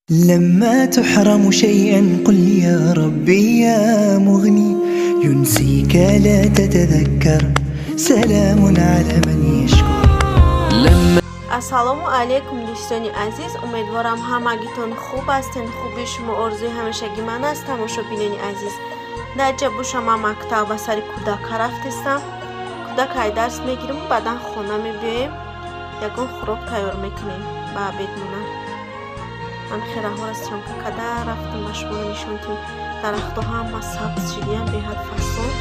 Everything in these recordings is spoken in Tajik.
لما تحرم شيئا قل يا ربي يا مغني ينسيك لا تتذكر سلام على من يشكر. ассалому алейкум дӯстони азиз, умедворам ҳамагитон хуб ҳастен. хуби шумо орзуи ҳамешагӣ ман аст. тамошобинони азиз, дар ҷа боша ман мактаб ба сари кӯдака рафтистам. кӯдака ай дарс мегирим, баъдан хона мебиёем, ягон хӯрок тайёр мекунем ба обед мона. ман хираҳо растам ки када рафтем ба шумо нишонтем. дарахтҳо ҳама сабз шидиян, беҳад фаслон.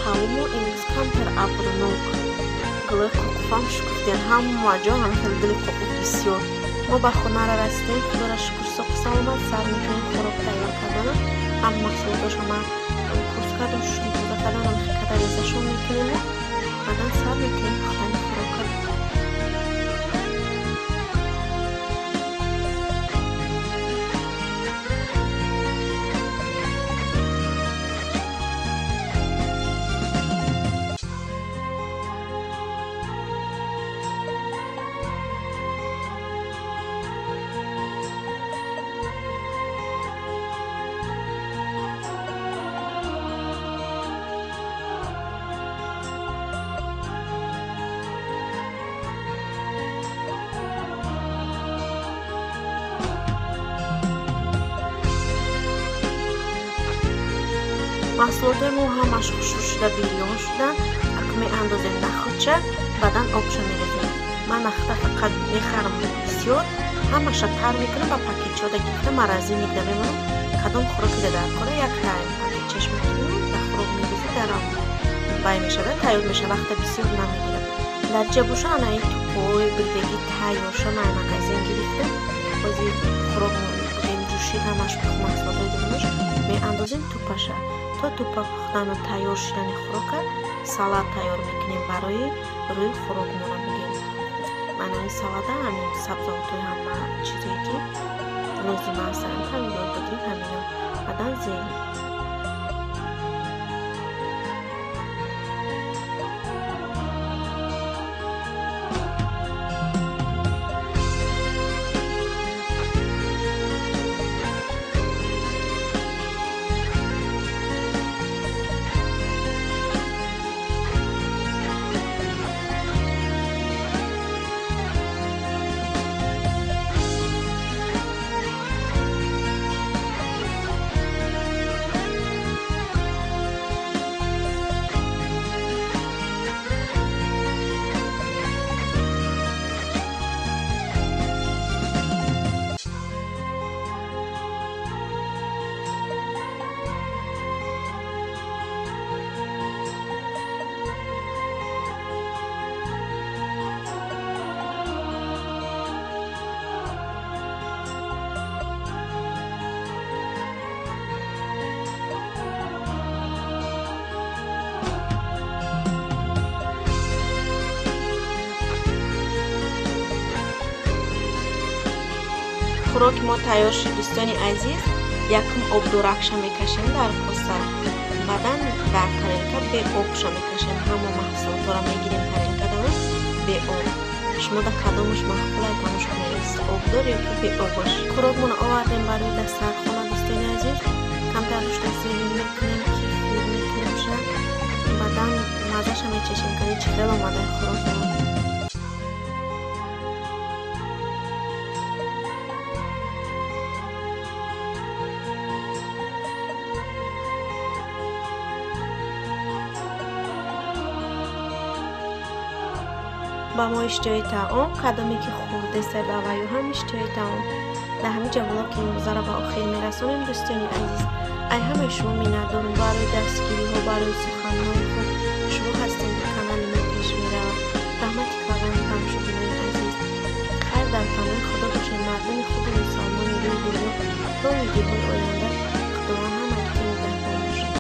ҳавомо имрӯз камтар абрнок, гулои қоқуфам шукуфтиян, ҳама ҷо ҳамхел гули қоқуф бисёр. мо ба хонара растем, худора шукр соҳу саломат сар мекунем хӯрок тайёр кардана. ҳама маҳсулоташо ман курс кардам, шушум тоза кардам, када резашон мекунем, баъдан сар мекунем пухтани хӯрока. маҳсулотои мо ҳамаш хушк шуда бирён шуданд. ако меандозем нахӯча, баъдан обшо мерезем. ман нахта фақат мехарам бисёр, ҳамаша тар мекунам, ба пакетчода гирифта маразинник да мемонам. кадом хӯроки дар кора як райм пакетчаш мекунам, ба хӯрок мерезӣ дарам бай мешавад, тайёр мешавад, вақта бисёр намегирад. дар ҷа боша анаи тупои билдеги тайёр шуда ман магазин гирифтам. бози хӯрок будем ҷӯшид, ҳамаш маҳсулотои дурмуш меандозем тупаша. то тупа пухтану тайёр шудани хӯрока салат тайёр мекунем барои рӯи хӯрокмона мегем. маънои салата ҳамин сабзавотои ҳама чизое ки лозим ҳастанд, помидор будим, ҳамино, баъдан зелен. хӯроки мо тайёр шуд дӯстони азиз. якум обдурахша мекашем дар коса, баъдан дар тарелка беобша мекашем. ҳама маҳсулотҳоро мегирем тарелкада беоб. шумо да кадомаш махбулай тамошо мекунед, обдор ёки беобаш. хӯрокмона овардем ба рӯи дастархона дӯстони азиз. камтар рушта зелен мекунем, кефир мекунем ша, баъдан мазаша мечашем ки чӣ хел омадаи хӯрокмон. ба мо иштиёи таом, кадоме ки хурдеста ба ваю ҳам иштиёи таом. дар ҳамин ҷа влоги имрӯзаро ба охир мерасонем дӯстони азиз. ай ҳамаи шумо миннатдорам барои дастгириҳо, барои суханҳои худ. шумо ҳастем ки канали мо пеш меравад. раҳмати кардани тамошобинони азиз. хайр дар паноҳи худо бошед, мардуми худи мусалмони рӯи дунё. то видеоҳои оянда.